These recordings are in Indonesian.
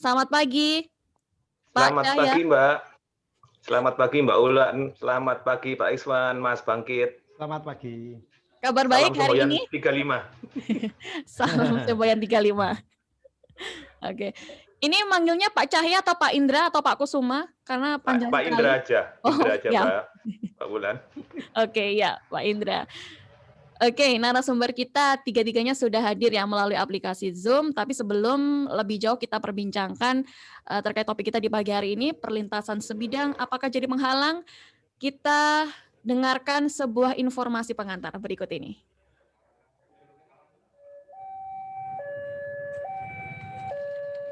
Selamat pagi, Pak Selamat Cahya. pagi, Mbak. Selamat pagi, Mbak Ulan. Selamat pagi, Pak Iswan, Mas Bangkit. Selamat pagi. Kabar baik Salam hari semboyan ini? 35. Salam semboyan 35. Oke. Ini manggilnya Pak Cahya atau Pak Indra atau Pak Kusuma? Karena panjang Pak sekali. Indra aja. Indra aja, ya. Mbak Ulan. Oke, ya, Pak Indra. Oke, narasumber kita tiga-tiganya sudah hadir ya melalui aplikasi Zoom. Tapi sebelum lebih jauh kita perbincangkan terkait topik kita di pagi hari ini, perlintasan sebidang apakah jadi menghalang? Kita dengarkan sebuah informasi pengantar berikut ini.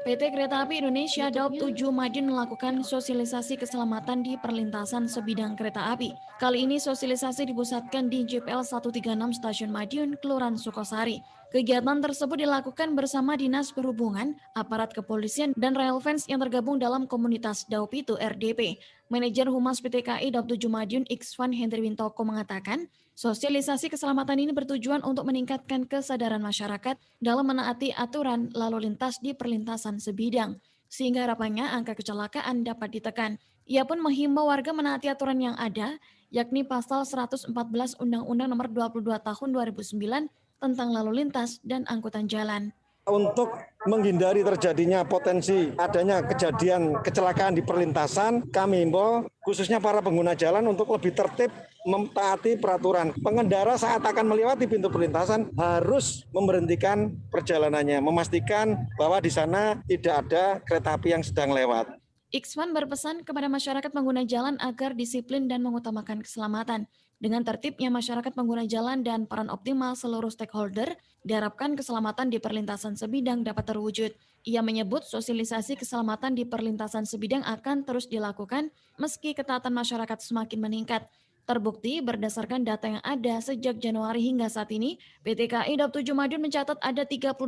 PT Kereta Api Indonesia Daup 7 Madiun melakukan sosialisasi keselamatan di perlintasan sebidang kereta api. Kali ini sosialisasi dipusatkan di JPL 136 Stasiun Madiun, Kelurahan Sukosari. Kegiatan tersebut dilakukan bersama Dinas Perhubungan, aparat kepolisian, dan railfans yang tergabung dalam komunitas Daup itu RDP. Manajer Humas PT KAI Daup 7 Madiun Iksvan Hendri Wintoko mengatakan, sosialisasi keselamatan ini bertujuan untuk meningkatkan kesadaran masyarakat dalam menaati aturan lalu lintas di perlintasan sebidang, sehingga harapannya angka kecelakaan dapat ditekan. Ia pun menghimbau warga menaati aturan yang ada, yakni pasal 114 Undang-Undang Nomor 22 Tahun 2009 tentang lalu lintas dan angkutan jalan. Untuk menghindari terjadinya potensi adanya kejadian kecelakaan di perlintasan, kami himbau khususnya para pengguna jalan untuk lebih tertib mentaati peraturan. Pengendara saat akan melewati pintu perlintasan harus memberhentikan perjalanannya, memastikan bahwa di sana tidak ada kereta api yang sedang lewat. Iksvan berpesan kepada masyarakat pengguna jalan agar disiplin dan mengutamakan keselamatan. Dengan tertibnya masyarakat pengguna jalan dan peran optimal seluruh stakeholder, diharapkan keselamatan di perlintasan sebidang dapat terwujud. Ia menyebut sosialisasi keselamatan di perlintasan sebidang akan terus dilakukan meski ketaatan masyarakat semakin meningkat. Terbukti berdasarkan data yang ada sejak Januari hingga saat ini, PT KAI Daup 7 Madiun mencatat ada 38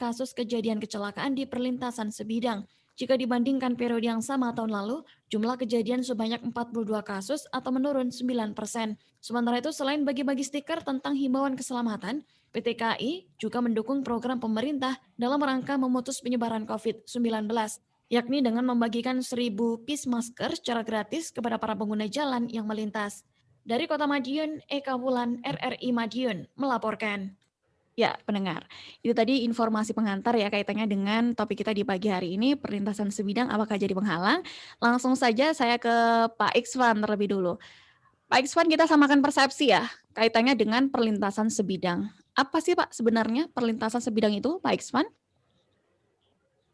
kasus kejadian kecelakaan di perlintasan sebidang. Jika dibandingkan periode yang sama tahun lalu, jumlah kejadian sebanyak 42 kasus atau menurun 9%. Sementara itu, selain bagi-bagi stiker tentang himbauan keselamatan, PT KAI juga mendukung program pemerintah dalam rangka memutus penyebaran COVID-19, yakni dengan membagikan 1.000 piece masker secara gratis kepada para pengguna jalan yang melintas. Dari Kota Madiun, Eka Wulan, RRI Madiun, melaporkan. Ya, pendengar. Itu tadi informasi pengantar ya kaitannya dengan topik kita di pagi hari ini, perlintasan sebidang apakah jadi penghalang? Langsung saja saya ke Pak Iksvan terlebih dulu. Pak Iksvan, kita samakan persepsi ya kaitannya dengan perlintasan sebidang. Apa sih Pak sebenarnya perlintasan sebidang itu, Pak Iksvan?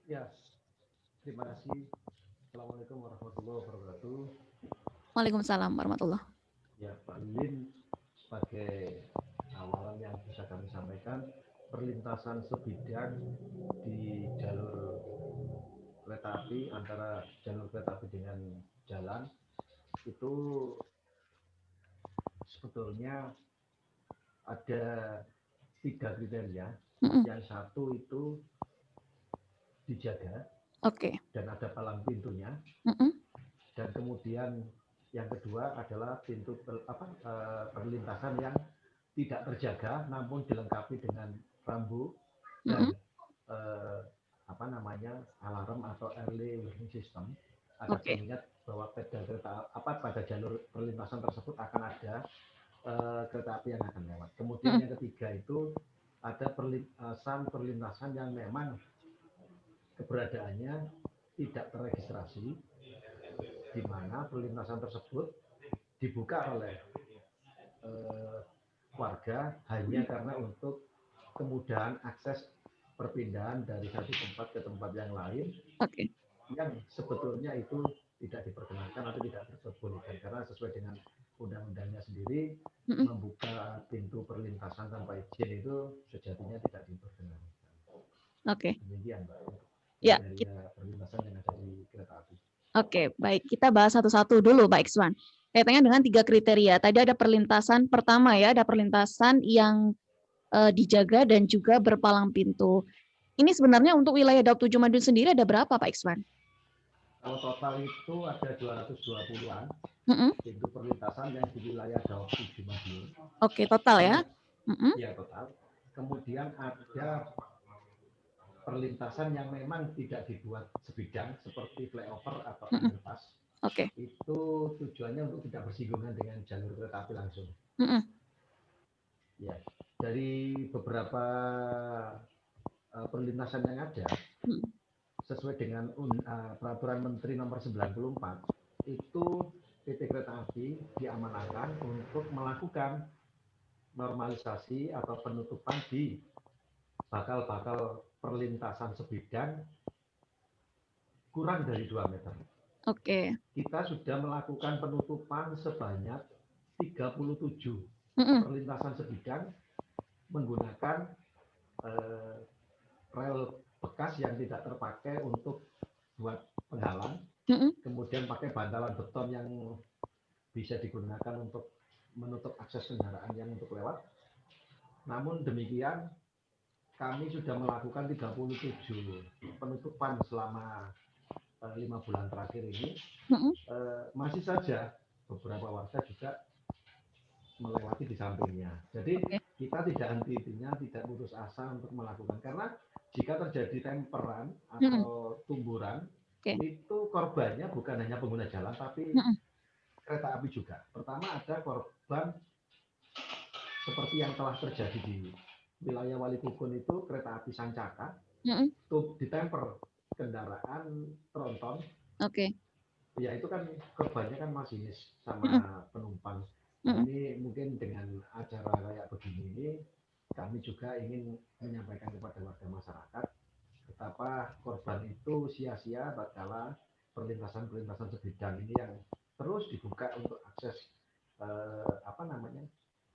Ya, terima kasih. Assalamualaikum warahmatullahi wabarakatuh. Waalaikumsalam warahmatullahi. Ya, Pak Lilin, sebagai awalan yang bisa kami sampaikan, perlintasan sebidang di jalur kereta api antara jalur kereta api dengan jalan itu sebetulnya ada 3 kriteria. Yang satu itu dijaga, dan ada palang pintunya. Dan kemudian yang kedua adalah pintu perlintasan yang tidak terjaga namun dilengkapi dengan rambu dan alarm atau early warning system agar mengingat bahwa pada jalur perlintasan tersebut akan ada kereta api yang akan lewat. Kemudian yang ketiga itu ada perlintasan yang memang keberadaannya tidak terregistrasi, di mana perlintasan tersebut dibuka oleh warga hanya karena untuk kemudahan akses perpindahan dari satu tempat ke tempat yang lain, yang sebetulnya itu tidak diperkenankan atau tidak diperbolehkan karena sesuai dengan undang-undangnya sendiri, membuka pintu perlintasan tanpa izin itu sejatinya tidak diperkenankan. Demikian, Mbak. Ya, perlintasan yang ada di kereta api. Oke, baik. Kita bahas satu-satu dulu, Pak Ikswan. Kaitannya dengan 3 kriteria. Tadi ada perlintasan pertama ya, ada perlintasan yang dijaga dan juga berpalang pintu. Ini sebenarnya untuk wilayah Daup 7 Madiun sendiri ada berapa, Pak Ikswan? Kalau total itu ada 220-an pintu perlintasan yang di wilayah Daup 7 Madiun. Oke, total ya? Iya, total. Kemudian ada perlintasan yang memang tidak dibuat sebidang seperti flyover atau Mm-mm. underpass, Oke. itu tujuannya untuk tidak bersinggungan dengan jalur kereta api langsung. Mm-mm. Ya, dari beberapa perlintasan yang ada, Mm. sesuai dengan Peraturan Menteri Nomor 94, itu PT Kereta Api diamanahkan untuk melakukan normalisasi atau penutupan di bakal-bakal perlintasan sebidang kurang dari 2 meter. Oke. Kita sudah melakukan penutupan sebanyak 37 Mm-mm. perlintasan sebidang menggunakan rel bekas yang tidak terpakai untuk buat penghalang, Mm-mm. kemudian pakai bantalan beton yang bisa digunakan untuk menutup akses kendaraan yang untuk lewat. Namun demikian, kami sudah melakukan 37 penutupan selama 5 bulan terakhir ini. Mm-mm. Masih saja beberapa warga juga melewati di sampingnya. Jadi Oke. kita tidak henti-hentinya, tidak putus asa untuk melakukan, karena jika terjadi temperan Mm-mm. atau tumburan, Oke. itu korbannya bukan hanya pengguna jalan, tapi Mm-mm. kereta api juga. Pertama ada korban seperti yang telah terjadi di wilayah Walikukun itu, kereta api Sancaka, Mm-mm. itu ditemper kendaraan tronton. Oke. Ya itu kan korbannya kan masinis sama Mm-mm. penumpang. Mm-mm. Ini mungkin dengan acara kayak begini ini, kami juga ingin menyampaikan kepada warga masyarakat betapa korban itu sia-sia tatkala perlintasan-perlintasan sebidang ini yang terus dibuka untuk akses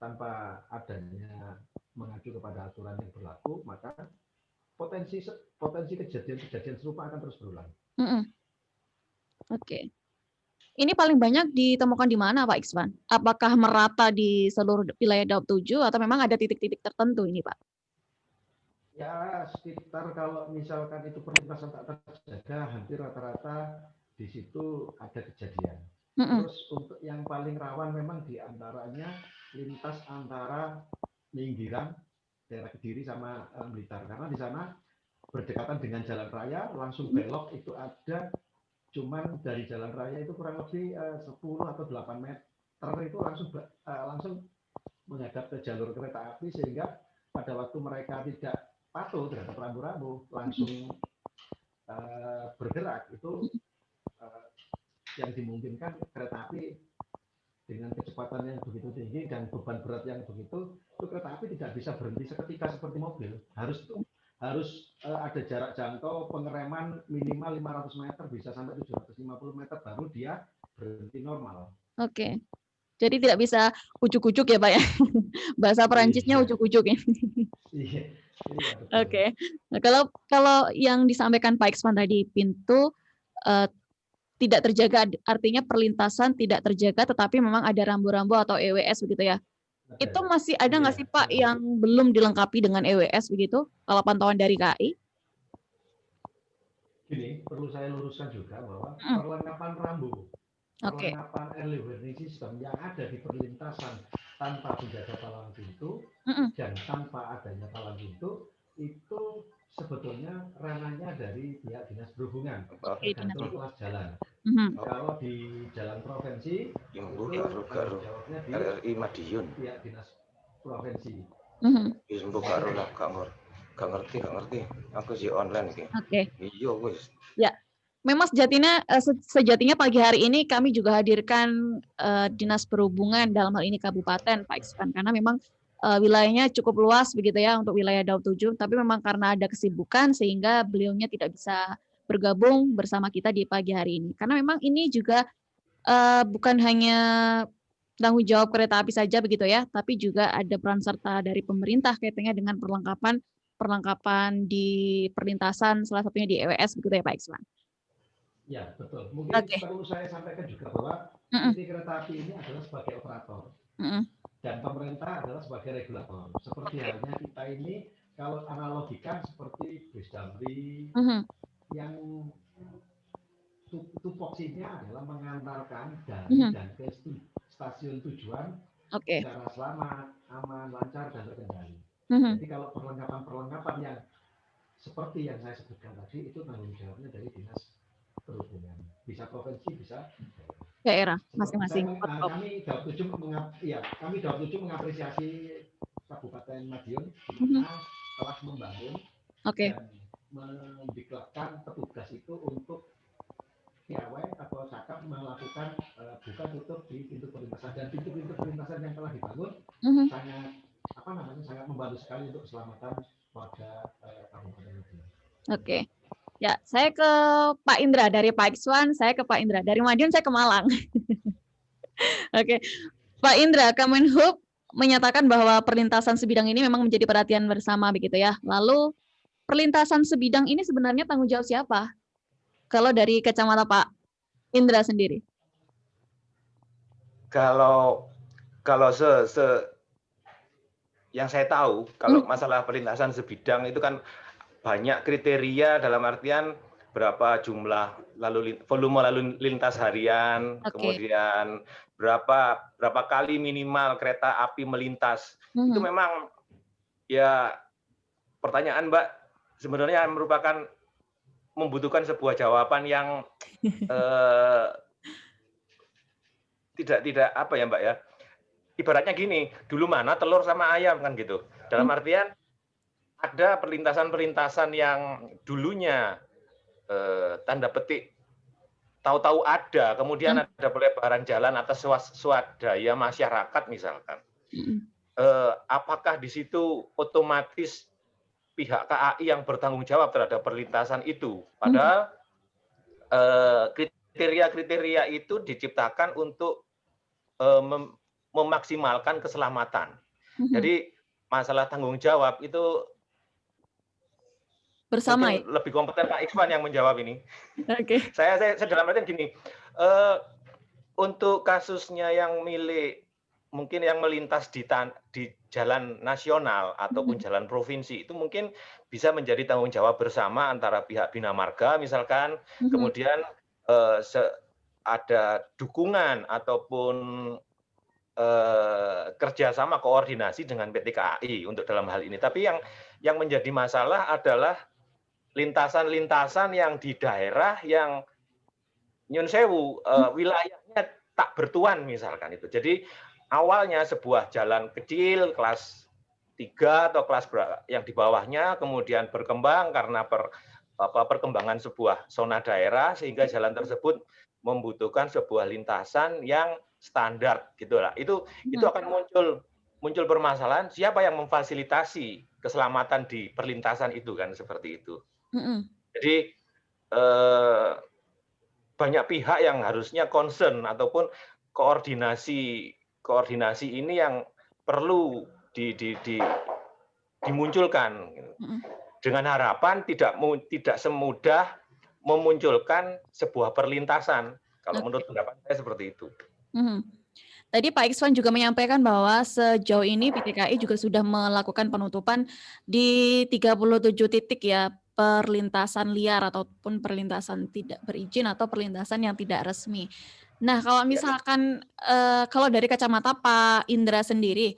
tanpa adanya mengacu kepada aturan yang berlaku, maka potensi kejadian-kejadian serupa akan terus berulang. Mm-mm. Oke. Ini paling banyak ditemukan di mana, Pak Ikswan? Apakah merata di seluruh wilayah Daob 7 atau memang ada titik-titik tertentu ini, Pak? Ya, sekitar kalau misalkan itu perlintasan tak terjaga, hampir rata-rata di situ ada kejadian. Mm-mm. Terus untuk yang paling rawan memang diantaranya lintas antara Minggiran, daerah Kediri sama Blitar, karena di sana berdekatan dengan jalan raya, langsung belok itu ada, cuman dari jalan raya itu kurang lebih 10 atau 8 meter itu langsung menghadap ke jalur kereta api, sehingga pada waktu mereka tidak patuh terhadap rambu-rambu langsung bergerak, itu yang dimungkinkan kereta api dengan kecepatan yang begitu tinggi dan beban berat yang begitu, itu kereta api tidak bisa berhenti seketika seperti mobil. Harus ada jarak jangkau pengereman minimal 500 meter, bisa sampai 750 meter baru dia berhenti normal. Oke. Jadi tidak bisa ujuk-ujuk ya, Pak ya. Bahasa Perancisnya Iya. ujuk-ujuk ya. Iya, betul. Oke. Nah, kalau yang disampaikan Pak Ikswan tadi, pintu tidak terjaga, artinya perlintasan tidak terjaga, tetapi memang ada rambu-rambu atau EWS begitu ya. Itu masih ada nggak sih Pak yang belum dilengkapi dengan EWS begitu, kalau pantauan dari KAI? Gini, perlu saya luruskan juga bahwa perlengkapan rambu, perlengkapan early warning system yang ada di perlintasan tanpa penjaga palang pintu dan tanpa adanya palang pintu, itu sebetulnya ranahnya dari pihak dinas perhubungan, tergantung kelas jalan. Kalau di jalan provinsi, itu jawabnya di RRI Madiun. pihak dinas provinsi. Gak ngerti. Aku sih online iki. Oke. Iya wis. Ya. Memang sejatinya pagi hari ini kami juga hadirkan Dinas Perhubungan, dalam hal ini Kabupaten Pak Ikswan, karena memang wilayahnya cukup luas begitu ya untuk wilayah Daob 7, tapi memang karena ada kesibukan sehingga beliaunya tidak bisa bergabung bersama kita di pagi hari ini. Karena memang ini juga bukan hanya tanggung jawab kereta api saja begitu ya, tapi juga ada peran serta dari pemerintah kaitannya dengan perlengkapan di perlintasan, salah satunya di EWS begitu ya Pak Ikswan. Ya, betul. Mungkin perlu saya sampaikan juga bahwa PT Kereta Api ini adalah sebagai operator dan pemerintah adalah sebagai regulator. Seperti halnya kita ini, kalau analogikan seperti bus damri yang tupoksinya adalah mengantarkan dari dan ke stasiun tujuan secara selamat, aman, lancar, dan terkendali. Jadi kalau perlengkapan yang seperti yang saya sebutkan tadi, itu tanggung jawabnya dari Dinas Perhubungan. Bisa provinsi, bisa Daerah seperti saya, masing-masing. kami Daup 7 mengapresiasi Kabupaten Madiun Mhm. karena telah membangun Oke. dan mendiklatkan petugas itu untuk piawai atau cakap melakukan buka tutup di pintu perlintasan, dan pintu-pintu perlintasan yang telah dibangun Mhm. sangat membantu sekali untuk keselamatan warga Kabupaten Madiun. Oke. Ya, saya ke Pak Indra dari Pak Ikswan, saya ke Pak Indra dari Madiun, saya ke Malang. Oke, Pak Indra, Kemenhub menyatakan bahwa perlintasan sebidang ini memang menjadi perhatian bersama begitu ya. Lalu perlintasan sebidang ini sebenarnya tanggung jawab siapa? Kalau dari kacamata Pak Indra sendiri. Kalau yang saya tahu, kalau masalah perlintasan sebidang itu kan banyak kriteria, dalam artian berapa jumlah volume lalu lintas harian, kemudian berapa kali minimal kereta api melintas. Itu memang ya pertanyaan Mbak sebenarnya merupakan membutuhkan sebuah jawaban yang tidak apa ya Mbak ya. Ibaratnya gini, dulu mana telur sama ayam kan gitu. Dalam artian ada perlintasan-perlintasan yang dulunya tanda petik tahu-tahu ada, kemudian ada pelebaran jalan atas swadaya masyarakat misalkan. Apakah di situ otomatis pihak KAI yang bertanggung jawab terhadap perlintasan itu? Padahal kriteria-kriteria itu diciptakan untuk memaksimalkan keselamatan. Jadi masalah tanggung jawab itu bersama mungkin lebih kompeten Pak Ikswan yang menjawab ini. Oke. Saya dalam artian gini, untuk kasusnya yang mungkin yang melintas di jalan nasional ataupun jalan provinsi itu mungkin bisa menjadi tanggung jawab bersama antara pihak Bina Marga misalkan, kemudian ada dukungan ataupun kerjasama koordinasi dengan PT KAI untuk dalam hal ini. Tapi yang menjadi masalah adalah lintasan-lintasan yang di daerah yang nyun sewu wilayahnya tak bertuan misalkan itu. Jadi awalnya sebuah jalan kecil kelas 3 atau kelas yang di bawahnya kemudian berkembang karena perkembangan sebuah zona daerah sehingga jalan tersebut membutuhkan sebuah lintasan yang standar gitulah. Itu akan muncul permasalahan siapa yang memfasilitasi keselamatan di perlintasan itu kan seperti itu. Jadi banyak pihak yang harusnya concern ataupun koordinasi ini yang perlu dimunculkan dengan harapan tidak semudah memunculkan sebuah perlintasan. Kalau menurut pendapat saya seperti itu. Tadi Pak Ikswan juga menyampaikan bahwa sejauh ini PT KAI juga sudah melakukan penutupan di 37 titik ya, perlintasan liar ataupun perlintasan tidak berizin atau perlintasan yang tidak resmi. Nah, kalau misalkan kalau dari kacamata Pak Indra sendiri,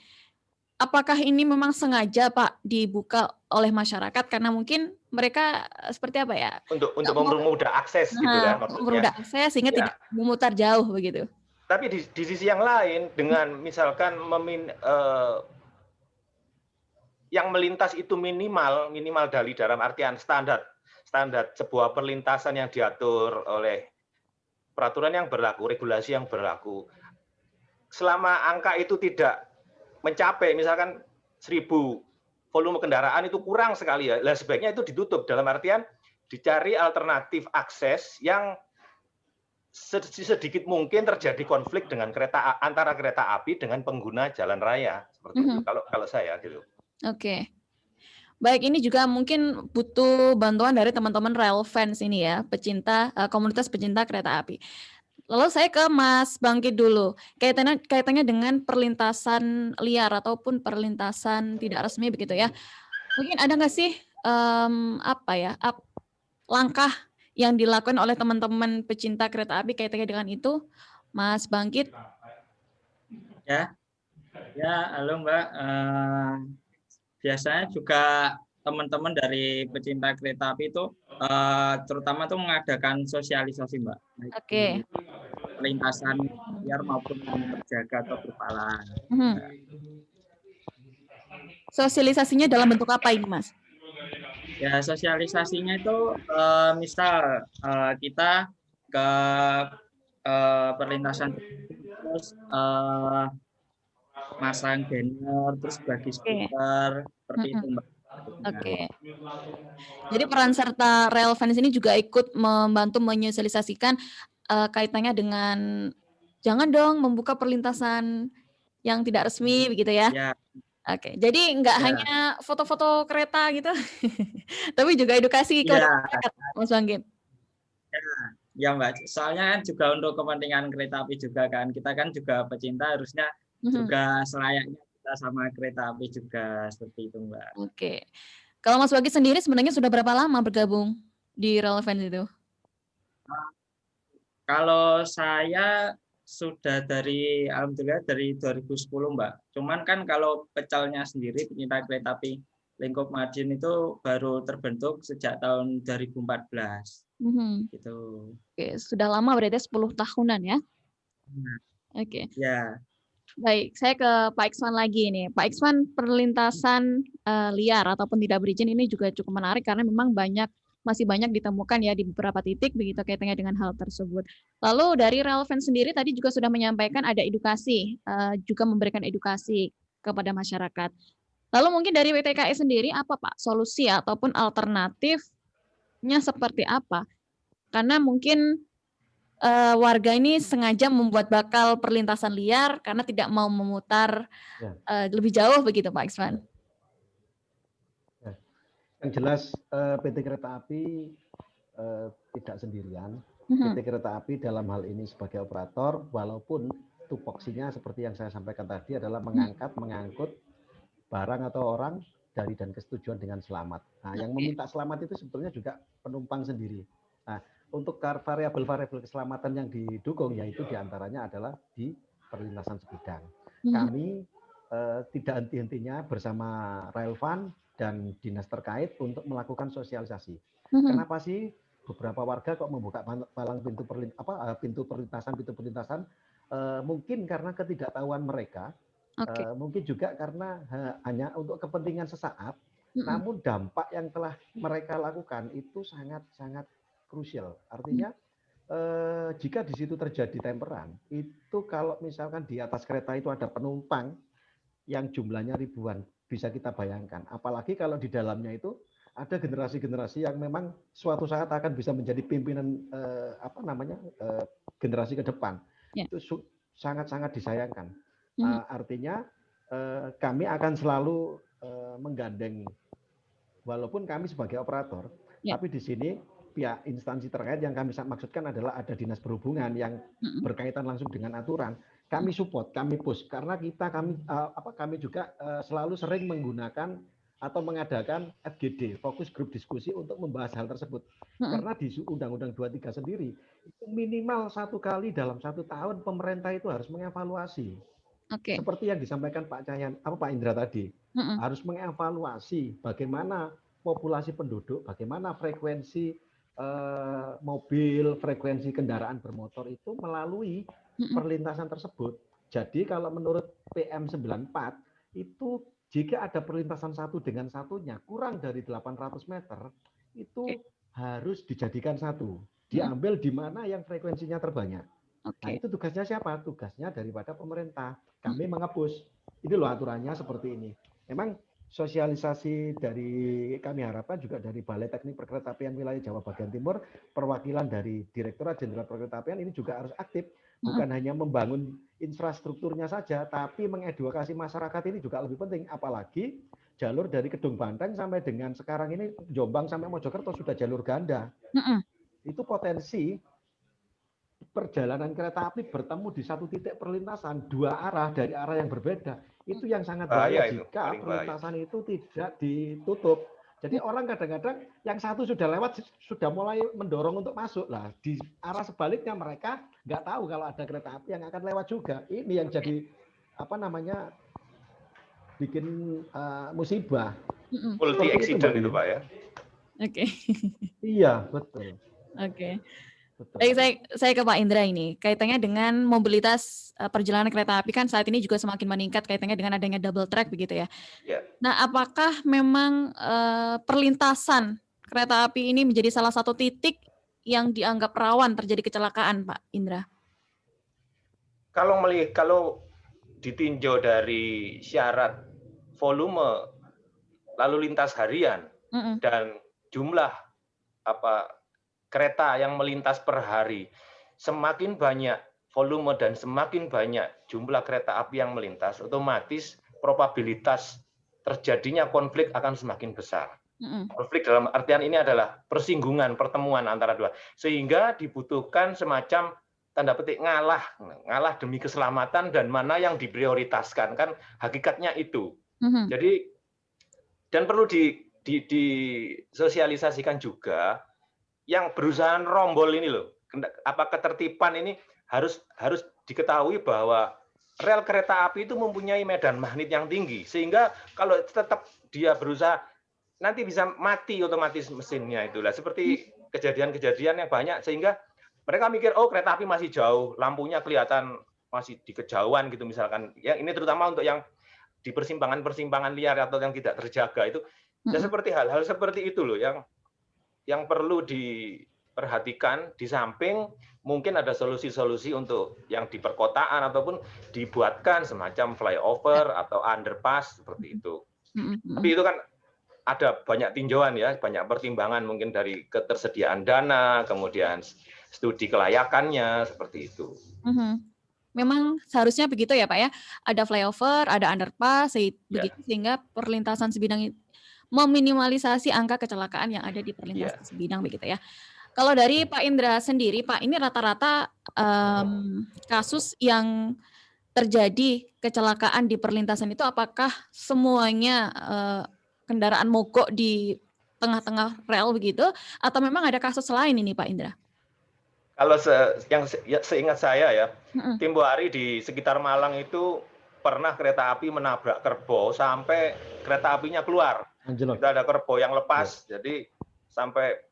apakah ini memang sengaja Pak dibuka oleh masyarakat karena mungkin mereka seperti apa ya? Untuk mempermudah akses gitu kan maksudnya. Mempermudah akses sehingga tidak memutar jauh begitu. Tapi di sisi yang lain dengan misalkan yang melintas itu minimal dalam artian standar sebuah perlintasan yang diatur oleh peraturan yang berlaku, regulasi yang berlaku. Selama angka itu tidak mencapai misalkan 1000 volume kendaraan itu kurang sekali ya. Lah sebaiknya itu ditutup dalam artian dicari alternatif akses yang sedikit mungkin terjadi konflik dengan antara kereta api dengan pengguna jalan raya seperti itu kalau saya gitu. Oke. Baik, ini juga mungkin butuh bantuan dari teman-teman rail fans ini ya, komunitas pecinta kereta api. Lalu saya ke Mas Bangkit dulu. Kaitannya dengan perlintasan liar ataupun perlintasan tidak resmi begitu ya. Mungkin ada nggak sih langkah yang dilakukan oleh teman-teman pecinta kereta api kaitannya dengan itu, Mas Bangkit? Ya, halo Mbak. Biasanya juga teman-teman dari pecinta kereta api itu terutama tuh mengadakan sosialisasi, Mbak. Baik Oke. di perlintasan liar maupun yang terjaga atau berpalang. Mhm. Sosialisasinya dalam bentuk apa ini, Mas? Ya, sosialisasinya itu misal kita ke perlintasan terus masang banner terus bagi stiker seperti itu, Mbak. Oke. Jadi peran serta Railfans ini juga ikut membantu menyosialisasikan kaitannya dengan jangan dong membuka perlintasan yang tidak resmi begitu ya. Ya, Oke. Jadi nggak Ya. hanya foto-foto kereta gitu, tapi juga edukasi kepada Ya. masyarakat, Mas Wanggit. ya Mbak. Soalnya kan juga untuk kepentingan kereta api juga kan. Kita kan juga pecinta harusnya juga selayaknya kita sama kereta api juga seperti itu, Mbak. Oke. Kalau Mas Wanggit sendiri sebenarnya sudah berapa lama bergabung di Railfans itu? Kalau saya sudah alhamdulillah dari 2010, Mbak. Cuman kan kalau pecelnya sendiri pecinta kereta api Lingkup Madiun itu baru terbentuk sejak tahun 2014. Gitu. Oke, sudah lama berarti 10 tahunan ya. Oke. Ya. Baik, saya ke Pak Ikswan lagi nih. Pak Ikswan, perlintasan liar ataupun tidak berizin ini juga cukup menarik karena memang masih banyak ditemukan ya di beberapa titik begitu kaitannya dengan hal tersebut. Lalu dari Railfans sendiri tadi juga sudah menyampaikan ada edukasi, juga memberikan edukasi kepada masyarakat. Lalu mungkin dari WTKI sendiri apa Pak solusi ataupun alternatifnya seperti apa? Karena mungkin warga ini sengaja membuat bakal perlintasan liar karena tidak mau memutar lebih jauh begitu Pak Ikswan. Yang jelas PT Kereta Api tidak sendirian. PT Kereta Api dalam hal ini sebagai operator, walaupun tupoksinya seperti yang saya sampaikan tadi adalah mengangkut barang atau orang dari dan kesetujuan dengan selamat. Nah, yang meminta selamat itu sebetulnya juga penumpang sendiri. Nah, untuk variabel-variabel keselamatan yang didukung yaitu diantaranya adalah di perlintasan sebidang. Kami tidak henti-hentinya bersama Railfans dan dinas terkait untuk melakukan sosialisasi. Kenapa sih beberapa warga kok membuka palang pintu perlintasan? Mungkin karena ketidaktahuan mereka, mungkin juga karena hanya untuk kepentingan sesaat. Namun dampak yang telah mereka lakukan itu sangat krusial. Artinya jika di situ terjadi temperan, itu kalau misalkan di atas kereta itu ada penumpang yang jumlahnya ribuan, bisa kita bayangkan. Apalagi kalau di dalamnya itu ada generasi-generasi yang memang suatu saat akan bisa menjadi pimpinan generasi ke depan. Itu sangat-sangat disayangkan. Artinya kami akan selalu menggandeng, walaupun kami sebagai operator, tapi di sini pihak instansi terkait yang kami maksudkan adalah ada dinas perhubungan yang berkaitan langsung dengan aturan. Kami support, kami push karena kami juga selalu sering menggunakan atau mengadakan FGD, fokus grup diskusi untuk membahas hal tersebut. Karena di Undang-Undang 23 sendiri itu minimal 1 kali dalam 1 tahun pemerintah itu harus mengevaluasi. Seperti yang disampaikan Pak Indra tadi, harus mengevaluasi bagaimana populasi penduduk, bagaimana frekuensi mobil, frekuensi kendaraan bermotor itu melalui perlintasan tersebut. Jadi kalau menurut PM94 itu jika ada perlintasan satu dengan satunya kurang dari 800 meter itu harus dijadikan satu. Diambil di mana yang frekuensinya terbanyak. Nah itu tugasnya siapa? Tugasnya daripada pemerintah. Kami mengepus. Ini loh aturannya seperti ini. Memang sosialisasi dari kami harapkan juga dari Balai Teknik Perkeretaapian Wilayah Jawa Bagian Timur, perwakilan dari Direktorat Jenderal Perkeretaapian ini juga harus aktif, bukan hanya membangun infrastrukturnya saja, tapi mengedukasi masyarakat ini juga lebih penting. Apalagi jalur dari Kedung Banteng sampai dengan sekarang ini Jombang sampai Mojokerto sudah jalur ganda. Itu potensi perjalanan kereta api bertemu di satu titik perlintasan 2 arah dari arah yang berbeda. Itu yang sangat bahaya jika perlintasan itu tidak ditutup. Jadi orang kadang-kadang yang satu sudah lewat sudah mulai mendorong untuk masuk lah. Di arah sebaliknya mereka nggak tahu kalau ada kereta api yang akan lewat juga. Ini yang jadi bikin musibah. multi Seperti itu, accident Mbak itu Yuyun. Pak ya. Oke. Iya, betul. Oke. Betul. Baik, saya ke Pak Indra ini. Kaitannya dengan mobilitas perjalanan kereta api kan saat ini juga semakin meningkat kaitannya dengan adanya double track begitu ya. Ya. Nah, apakah memang perlintasan kereta api ini menjadi salah satu titik yang dianggap rawan terjadi kecelakaan, Pak Indra? Kalau ditinjau dari syarat volume lalu lintas harian dan jumlah kereta yang melintas per hari, semakin banyak volume dan semakin banyak jumlah kereta api yang melintas, otomatis probabilitas terjadinya konflik akan semakin besar. Konflik dalam artian ini adalah persinggungan, pertemuan antara dua, sehingga dibutuhkan semacam tanda petik ngalah demi keselamatan dan mana yang diprioritaskan, kan hakikatnya itu. Jadi dan perlu disosialisasikan juga yang berusaha rombol ini loh, ketertiban ini harus diketahui bahwa rel kereta api itu mempunyai medan magnet yang tinggi, sehingga kalau tetap dia berusaha nanti bisa mati otomatis mesinnya itulah. Seperti kejadian-kejadian yang banyak sehingga mereka mikir oh kereta api masih jauh, lampunya kelihatan masih di kejauhan gitu misalkan. Yang ini terutama untuk yang di persimpangan liar atau yang tidak terjaga itu. Ya seperti hal-hal seperti itu loh yang perlu diperhatikan. Di samping mungkin ada solusi-solusi untuk yang di perkotaan ataupun dibuatkan semacam flyover atau underpass seperti itu. Tapi itu kan ada banyak tinjauan ya, banyak pertimbangan mungkin dari ketersediaan dana, kemudian studi kelayakannya seperti itu. Memang seharusnya begitu ya Pak ya, ada flyover, ada underpass, begitu sehingga perlintasan sebidang meminimalisasi angka kecelakaan yang ada di perlintasan sebidang begitu ya. Kalau dari Pak Indra sendiri, Pak, ini rata-rata kasus yang terjadi kecelakaan di perlintasan itu apakah semuanya kendaraan mogok di tengah-tengah rel begitu, atau memang ada kasus lain ini Pak Indra? Kalau seingat saya ya, tempo hari di sekitar Malang itu pernah kereta api menabrak kerbau sampai kereta apinya keluar. Itu ada kerbau yang lepas, jadi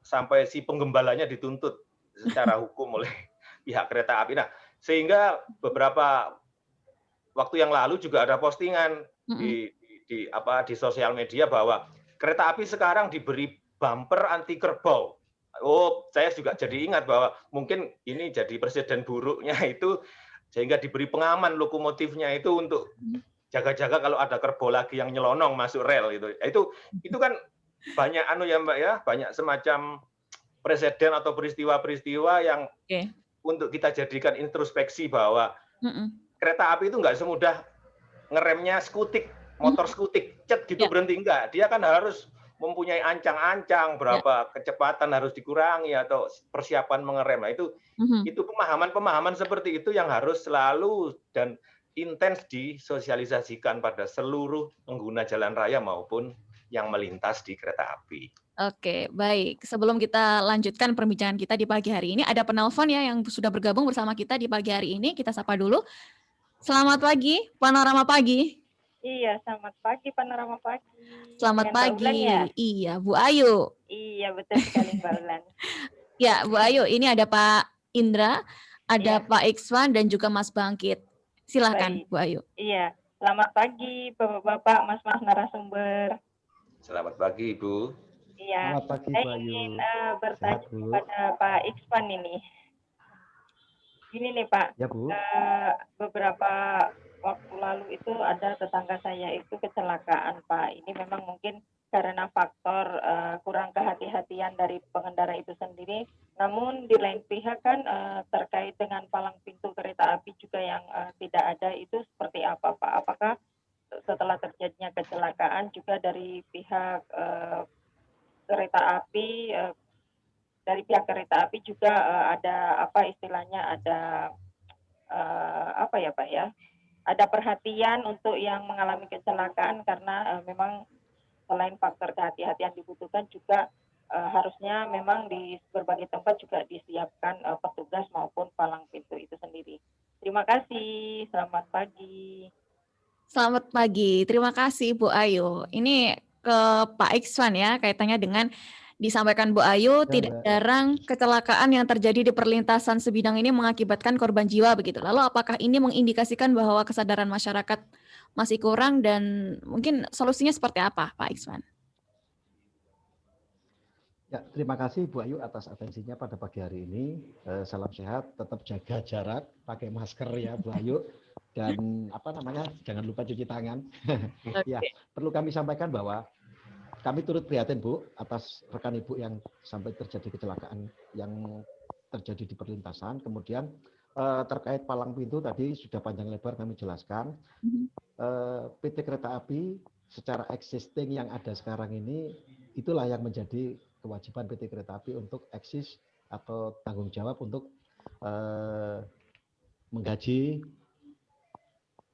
sampai si penggembalanya dituntut secara hukum oleh pihak kereta api. Nah, sehingga beberapa waktu yang lalu juga ada postingan di sosial media bahwa kereta api sekarang diberi bumper anti kerbau. Oh, saya juga jadi ingat bahwa mungkin ini jadi presiden buruknya itu sehingga diberi pengaman lokomotifnya itu untuk jaga-jaga kalau ada kerbau lagi yang nyelonong masuk rel gitu. Itu kan banyak Mbak ya, banyak semacam presiden atau peristiwa-peristiwa yang untuk kita jadikan introspeksi bahwa kereta api itu nggak semudah ngeremnya skutik, motor skutik, cet gitu berhenti, enggak. Dia kan harus mempunyai ancang-ancang berapa kecepatan harus dikurangi atau persiapan mengerem. Nah, itu pemahaman seperti itu yang harus selalu dan intens disosialisasikan pada seluruh pengguna jalan raya maupun yang melintas di kereta api. Oke, baik. Sebelum kita lanjutkan perbincangan kita di pagi hari ini, ada penelpon ya yang sudah bergabung bersama kita di pagi hari ini. Kita sapa dulu. Selamat pagi, Panorama Pagi. Iya, selamat pagi Panorama Pagi. Selamat pagi. Ya? Iya, Bu Ayu. Iya, betul sekali Mbak Ulan. Ya, Bu Ayu, ini ada Pak Indra, ada Pak Ikswan dan juga Mas Bangkit. Silakan, Bu Ayu. Iya, selamat pagi Bapak-bapak, Mas-mas narasumber. Selamat pagi, Ibu. Iya, selamat pagi, saya ingin bertanya kepada Pak Ikswan ini. Gini nih Pak, ya, Bu. Beberapa waktu lalu itu ada tetangga saya itu kecelakaan Pak. Ini memang mungkin karena faktor kurang kehati-hatian dari pengendara itu sendiri. Namun di lain pihak kan terkait dengan palang pintu kereta api juga yang tidak ada, itu seperti apa Pak? Apakah setelah terjadinya kecelakaan juga dari pihak kereta api juga ada apa istilahnya, ada apa ya Pak ya? Ada perhatian untuk yang mengalami kecelakaan karena memang selain faktor kehati-hatian dibutuhkan juga harusnya memang di berbagai tempat juga disiapkan petugas maupun palang pintu itu sendiri. Terima kasih, selamat pagi. Selamat pagi, terima kasih Bu Ayu. Ini ke Pak Ikswan ya, kaitannya dengan disampaikan Bu Ayu, tidak jarang kecelakaan yang terjadi di perlintasan sebidang ini mengakibatkan korban jiwa begitu. Lalu apakah ini mengindikasikan bahwa kesadaran masyarakat masih kurang dan mungkin solusinya seperti apa, Pak Ikswan? Ya, terima kasih Bu Ayu atas atensinya pada pagi hari ini. Salam sehat, tetap jaga jarak, pakai masker ya Bu Ayu, dan jangan lupa cuci tangan. Ya, perlu kami sampaikan bahwa kami turut prihatin Bu atas rekan Ibu yang sampai terjadi kecelakaan yang terjadi di perlintasan. Kemudian terkait palang pintu tadi sudah panjang lebar kami jelaskan. PT Kereta Api secara existing yang ada sekarang ini itulah yang menjadi kewajiban PT Kereta Api untuk eksis atau tanggung jawab untuk menggaji,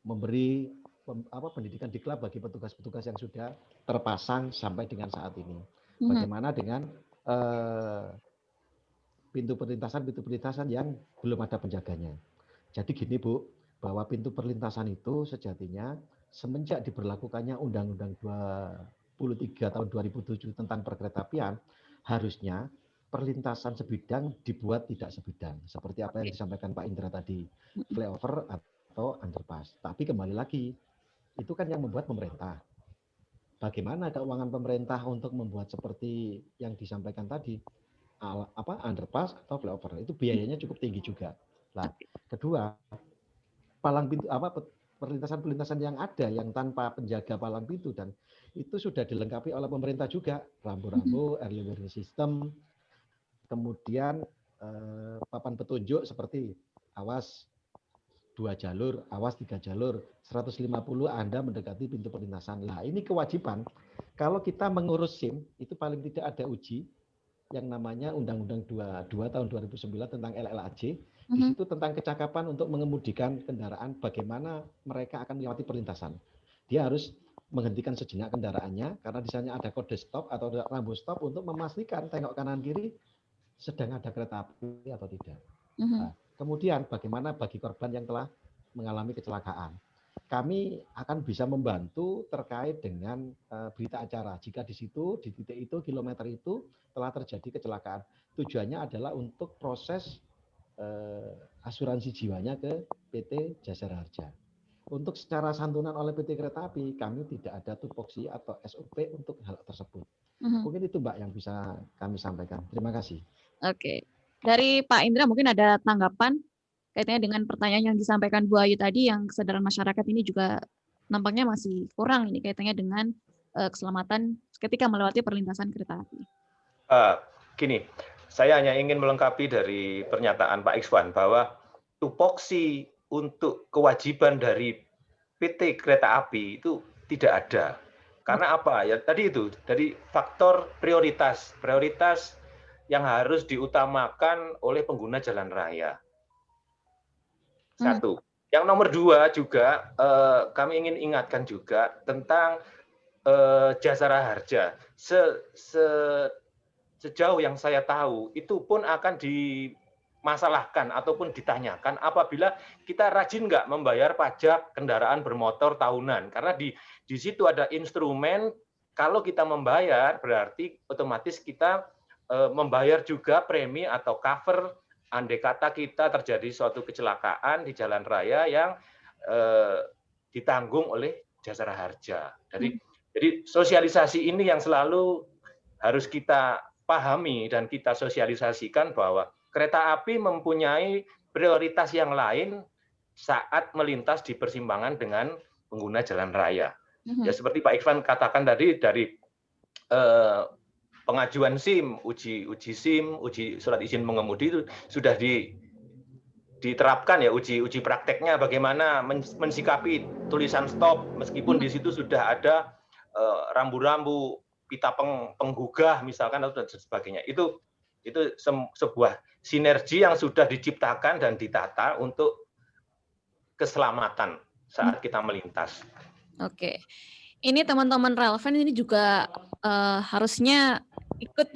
memberi pendidikan diklat bagi petugas-petugas yang sudah terpasang sampai dengan saat ini. Bagaimana dengan pintu perlintasan yang belum ada penjaganya. Jadi gini Bu, bahwa pintu perlintasan itu sejatinya semenjak diberlakukannya Undang-Undang 23 tahun 2007 tentang perkeretaapian, harusnya perlintasan sebidang dibuat tidak sebidang. Seperti apa yang disampaikan Pak Indra tadi, flyover atau underpass. Tapi kembali lagi, itu kan yang membuat pemerintah. Bagaimana keuangan pemerintah untuk membuat seperti yang disampaikan tadi, underpass atau flyover? Itu biayanya cukup tinggi juga. Nah, kedua, palang pintu perlintasan-perlintasan yang ada yang tanpa penjaga palang pintu dan itu sudah dilengkapi oleh pemerintah juga, rambu-rambu, early warning system, kemudian papan petunjuk seperti awas 2 jalur, awas 3 jalur, 150 Anda mendekati pintu perlintasan. Nah, ini kewajiban. Kalau kita mengurus SIM, itu paling tidak ada uji yang namanya Undang-Undang 22 tahun 2009 tentang LLAJ. Di situ tentang kecakapan untuk mengemudikan kendaraan, bagaimana mereka akan melewati perlintasan. Dia harus menghentikan sejenak kendaraannya, karena di sana ada kode stop atau rambu stop untuk memastikan tengok kanan kiri sedang ada kereta api atau tidak. Nah, kemudian bagaimana bagi korban yang telah mengalami kecelakaan. Kami akan bisa membantu terkait dengan berita acara. Jika di situ, di titik itu, kilometer itu telah terjadi kecelakaan. Tujuannya adalah untuk proses asuransi jiwanya ke PT Jasara Harja. Untuk secara santunan oleh PT Kereta Api, kami tidak ada tupoksi atau SOP untuk hal tersebut. Mungkin itu Mbak yang bisa kami sampaikan. Terima kasih. Oke. Dari Pak Indra mungkin ada tanggapan kaitannya dengan pertanyaan yang disampaikan Bu Ayu tadi, yang kesadaran masyarakat ini juga nampaknya masih kurang ini kaitannya dengan keselamatan ketika melewati perlintasan kereta api. Gini, saya hanya ingin melengkapi dari pernyataan Pak Ikswan bahwa tupoksi untuk kewajiban dari PT Kereta Api itu tidak ada. Karena apa? Ya tadi itu, dari faktor prioritas yang harus diutamakan oleh pengguna jalan raya. Satu. Yang nomor dua juga kami ingin ingatkan juga tentang Jasara Harja. Sejauh yang saya tahu, itu pun akan dimasalahkan ataupun ditanyakan apabila kita rajin nggak membayar pajak kendaraan bermotor tahunan. Karena di situ ada instrumen, kalau kita membayar berarti otomatis kita membayar juga premi atau cover andai kata kita terjadi suatu kecelakaan di jalan raya yang ditanggung oleh Jasara Harja. Jadi sosialisasi ini yang selalu harus kita pahami dan kita sosialisasikan bahwa kereta api mempunyai prioritas yang lain saat melintas di persimpangan dengan pengguna jalan raya. Ya seperti Pak Ikswan katakan tadi, dari pengajuan SIM, uji SIM, uji surat izin mengemudi itu sudah diterapkan ya, uji prakteknya bagaimana mensikapi tulisan stop meskipun di situ sudah ada rambu-rambu, pita penggugah misalkan dan sebagainya. Itu sebuah sinergi yang sudah diciptakan dan ditata untuk keselamatan saat kita melintas. Oke. Ini teman-teman relevan ini juga harusnya ikut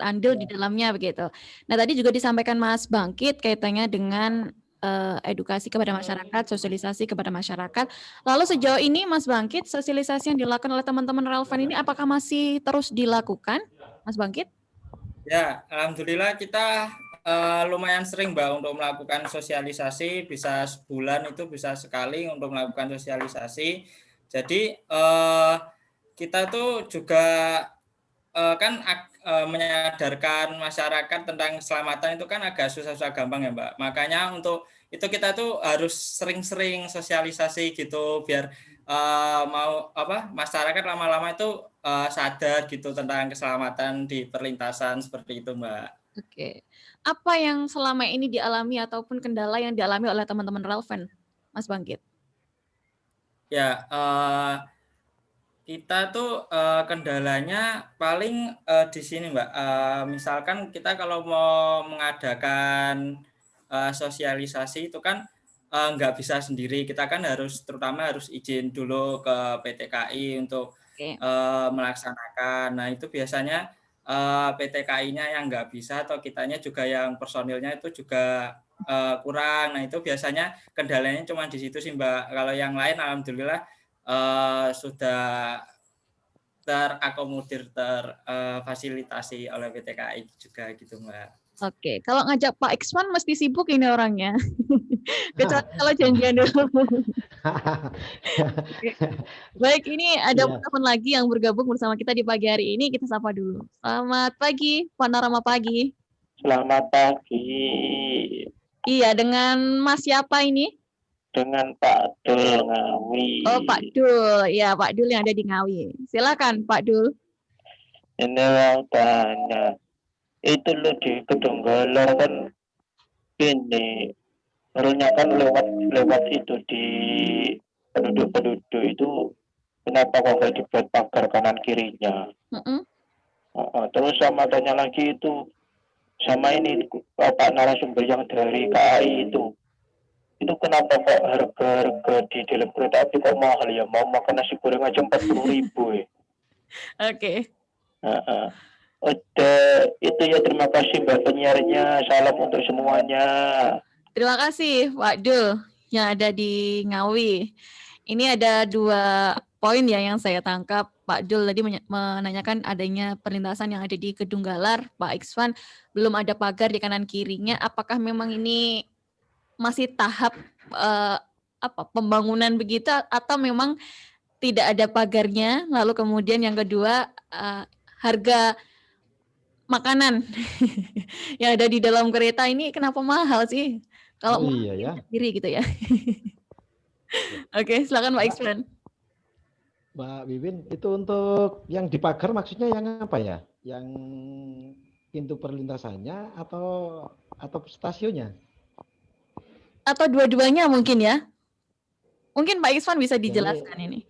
andil di dalamnya begitu. Nah, tadi juga disampaikan Mas Bangkit kaitannya dengan edukasi kepada masyarakat, sosialisasi kepada masyarakat. Lalu sejauh ini Mas Bangkit, sosialisasi yang dilakukan oleh teman-teman relevan ini apakah masih terus dilakukan, Mas Bangkit? Ya, alhamdulillah kita lumayan sering Mbak untuk melakukan sosialisasi, bisa sebulan itu bisa sekali untuk melakukan sosialisasi. Jadi kita tuh juga kan menyadarkan masyarakat tentang keselamatan itu kan agak susah-susah gampang ya Mbak. Makanya untuk itu kita tuh harus sering-sering sosialisasi gitu biar masyarakat lama-lama itu sadar gitu tentang keselamatan di perlintasan seperti itu Mbak. Oke. Apa yang selama ini dialami ataupun kendala yang dialami oleh teman-teman relevan, Mas Bangkit? Ya, kita tuh kendalanya paling di sini Mbak. Misalkan kita kalau mau mengadakan sosialisasi itu kan nggak bisa sendiri. Kita kan terutama harus izin dulu ke PT KAI untuk melaksanakan. Nah itu biasanya PT KAI-nya yang nggak bisa atau kitanya juga yang personilnya itu juga kurang. Nah itu biasanya kendalanya cuma di situ sih Mbak. Kalau yang lain alhamdulillah sudah terakomodir, terfasilitasi oleh PT KAI juga gitu Mbak. Oke, kalau ngajak Pak Ikswan mesti sibuk ini orangnya. Kecuali kalau janjian dulu. Baik, ini ada teman lagi yang bergabung bersama kita di pagi hari ini. Kita sapa dulu. Selamat pagi, Panorama Pagi. Selamat pagi. Iya, dengan Mas siapa ini? Dengan Pak Dul Ngawi. Oh, Pak Dul. Ya, Pak Dul yang ada di Ngawi. Silakan, Pak Dul. Ini yang tanya. Itu lo di Kedunggalar kan ini barunya kan lewat itu di penduduk itu kenapa kok nggak dibuat pagar kanan kirinya? Terus sama tanya lagi itu sama ini Pak narasumber yang dari KAI itu kenapa kok harga di dalam kereta api kok mahal ya? Mau makan nasi goreng aja 40.000 ya. Oke. Udah itu ya, terima kasih Mbak penyiarnya, salam untuk semuanya. Terima kasih Pak Dul yang ada di Ngawi. Ini ada 2 poin ya yang saya tangkap. Pak Dul tadi menanyakan adanya perlintasan yang ada di Kedunggalar, Pak Ikswan belum ada pagar di kanan kirinya. Apakah memang ini masih tahap pembangunan begitu atau memang tidak ada pagarnya? Lalu kemudian yang kedua harga makanan yang ada di dalam kereta ini kenapa mahal sih? Kalau iya ya. Sendiri gitu ya. Oke, silakan Pak Ikswan. Mbak Wiwin, itu untuk yang dipagar maksudnya yang apa ya? Yang pintu perlintasannya atau stasiunnya? Atau dua-duanya mungkin ya? Mungkin Pak Ikswan bisa dijelaskan ini.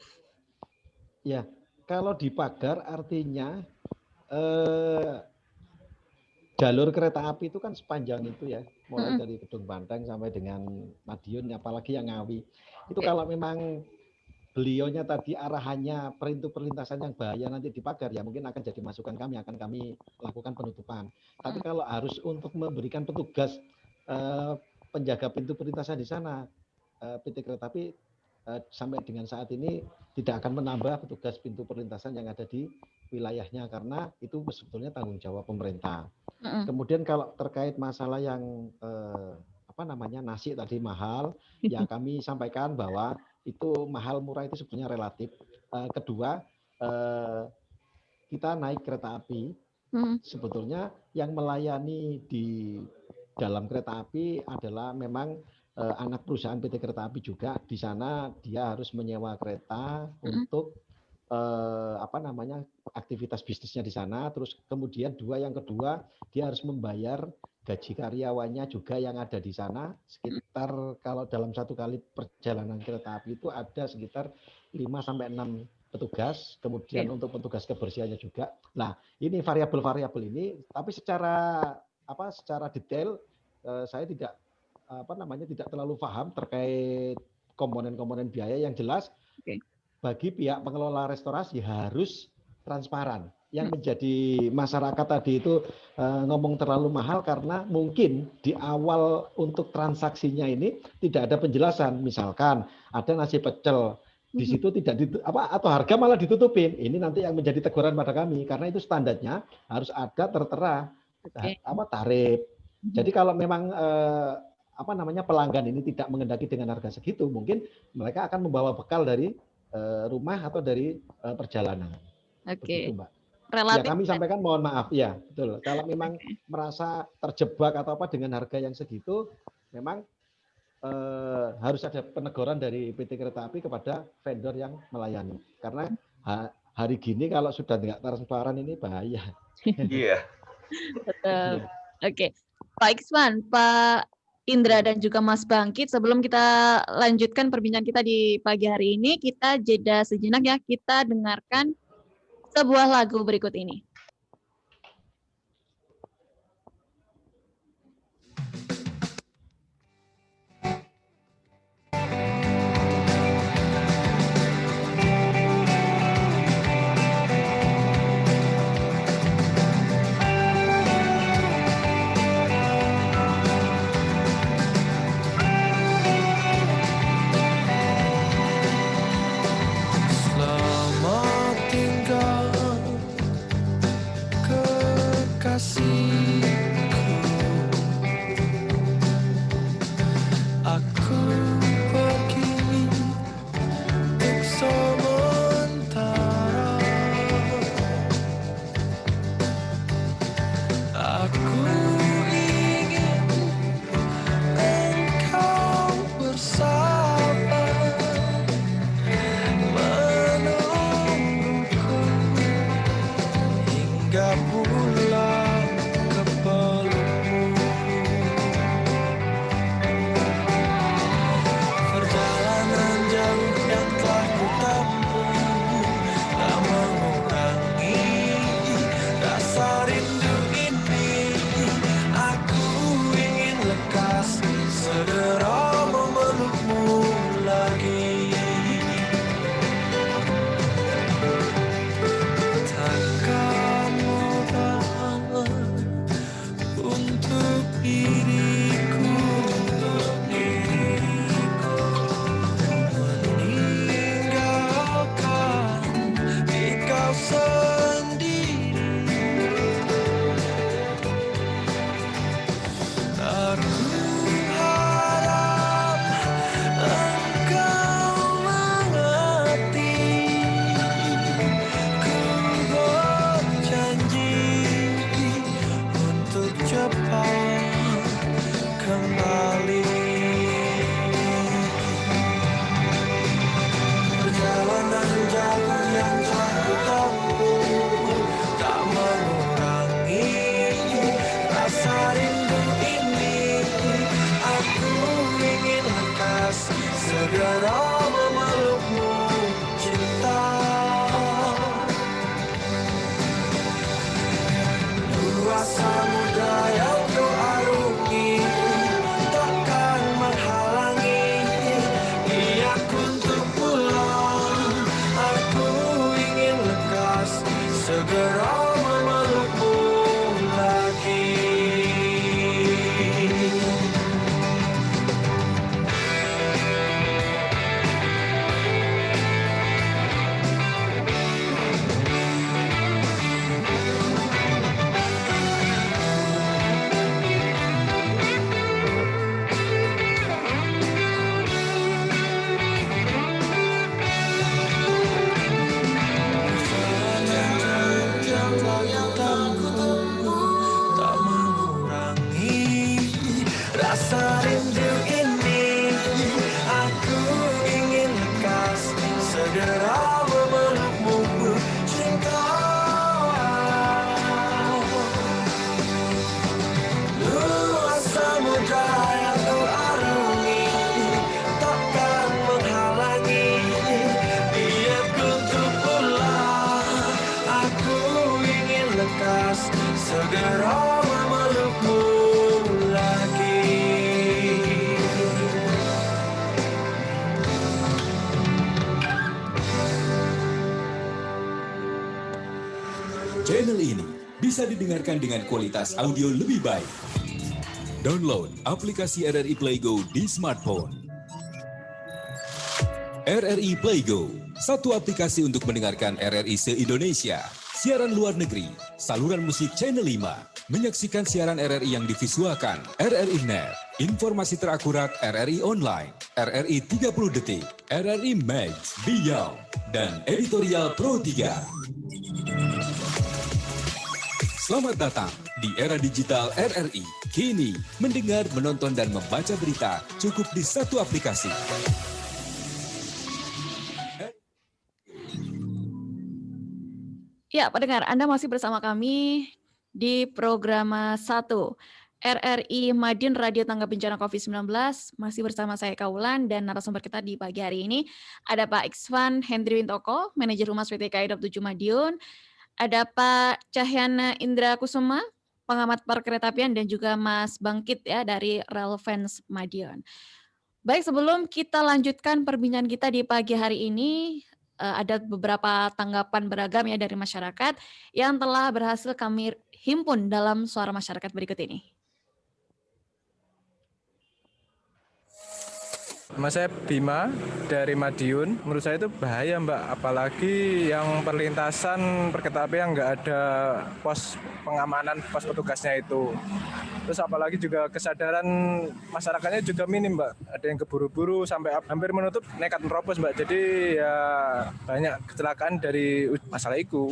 Ya, kalau dipagar artinya jalur kereta api itu kan sepanjang itu ya, mulai dari Gedung Banteng sampai dengan Madiun, apalagi yang Ngawi. Itu kalau memang beliaunya tadi arahannya pintu perlintasan yang bahaya nanti dipagar, ya mungkin akan jadi masukan kami, akan kami lakukan penutupan. Tapi kalau harus untuk memberikan petugas penjaga pintu perlintasan di sana, PT Kereta Api sampai dengan saat ini tidak akan menambah petugas pintu perlintasan yang ada di wilayahnya karena itu sebetulnya tanggung jawab pemerintah. Kemudian kalau terkait masalah yang nasi tadi mahal, ya kami sampaikan bahwa itu mahal murah itu sebetulnya relatif. Kedua, kita naik kereta api, sebetulnya yang melayani di dalam kereta api adalah memang anak perusahaan PT Kereta Api juga. Di sana dia harus menyewa kereta untuk aktivitas bisnisnya di sana. Terus kemudian yang kedua dia harus membayar gaji karyawannya juga yang ada di sana. Sekitar kalau dalam satu kali perjalanan kereta api itu ada sekitar 5-6 petugas. Kemudian untuk petugas kebersihannya juga. Nah ini variabel-variabel ini, tapi secara detail saya tidak tidak terlalu paham terkait komponen-komponen biaya. Yang jelas bagi pihak pengelola restorasi harus transparan. yang menjadi masyarakat tadi itu ngomong terlalu mahal karena mungkin di awal untuk transaksinya ini tidak ada penjelasan. Misalkan ada nasi pecel, di situ tidak atau harga malah ditutupin. Ini nanti yang menjadi teguran pada kami karena itu standarnya harus ada tertera tarif. Jadi kalau memang pelanggan ini tidak mengendaki dengan harga segitu, mungkin mereka akan membawa bekal dari rumah atau dari perjalanan. Begitu, Mbak. Relatif. Ya kami sampaikan mohon maaf ya, betul. Kalau memang merasa terjebak atau apa dengan harga yang segitu, memang harus ada peneguran dari PT Kereta Api kepada vendor yang melayani. Karena hari gini kalau sudah tidak transparan ini bahaya. Iya. Betul. Oke. Pak Ikswan, Pak Indra dan juga Mas Bangkit, sebelum kita lanjutkan perbincangan kita di pagi hari ini, kita jeda sejenak ya, kita dengarkan sebuah lagu berikut ini. Segera memelukmu lagi. bisa didengarkan dengan kualitas audio lebih baik. Download aplikasi RRI Playgo di smartphone. RRI Playgo, satu aplikasi untuk mendengarkan RRI se-Indonesia, siaran luar negeri, saluran musik Channel 5, menyaksikan siaran RRI yang divisualkan, RRI Net, informasi terakurat RRI Online, RRI 30 Detik, RRI Max, Beyond, dan Editorial Pro 3. Selamat datang di era digital RRI. Kini, mendengar, menonton, dan membaca berita cukup di satu aplikasi. Ya, pendengar, Anda masih bersama kami di program 1 RRI Madin Radio Tangga Bencana COVID-19. Masih bersama saya Kaulan dan narasumber kita di pagi hari ini ada Pak Iksvan Hendri Wintoko, Manajer Humas PT KAI Daup 7 Madiun. Ada Pak Cahyana Indra Kusuma, pengamat perkeretapian, dan juga Mas Bangkit ya dari Relevance Madiun. Baik, sebelum kita lanjutkan perbincangan kita di pagi hari ini, ada beberapa tanggapan beragam ya dari masyarakat yang telah berhasil kami himpun dalam suara masyarakat berikut ini. Mas saya Bima dari Madiun. Menurut saya itu bahaya Mbak, apalagi yang perlintasan perkeretapian nggak ada pos pengamanan, pos petugasnya itu. Terus apalagi juga kesadaran masyarakatnya juga minim Mbak. Ada yang keburu-buru sampai hampir menutup nekat menerobos Mbak. Jadi ya banyak kecelakaan dari masalah itu.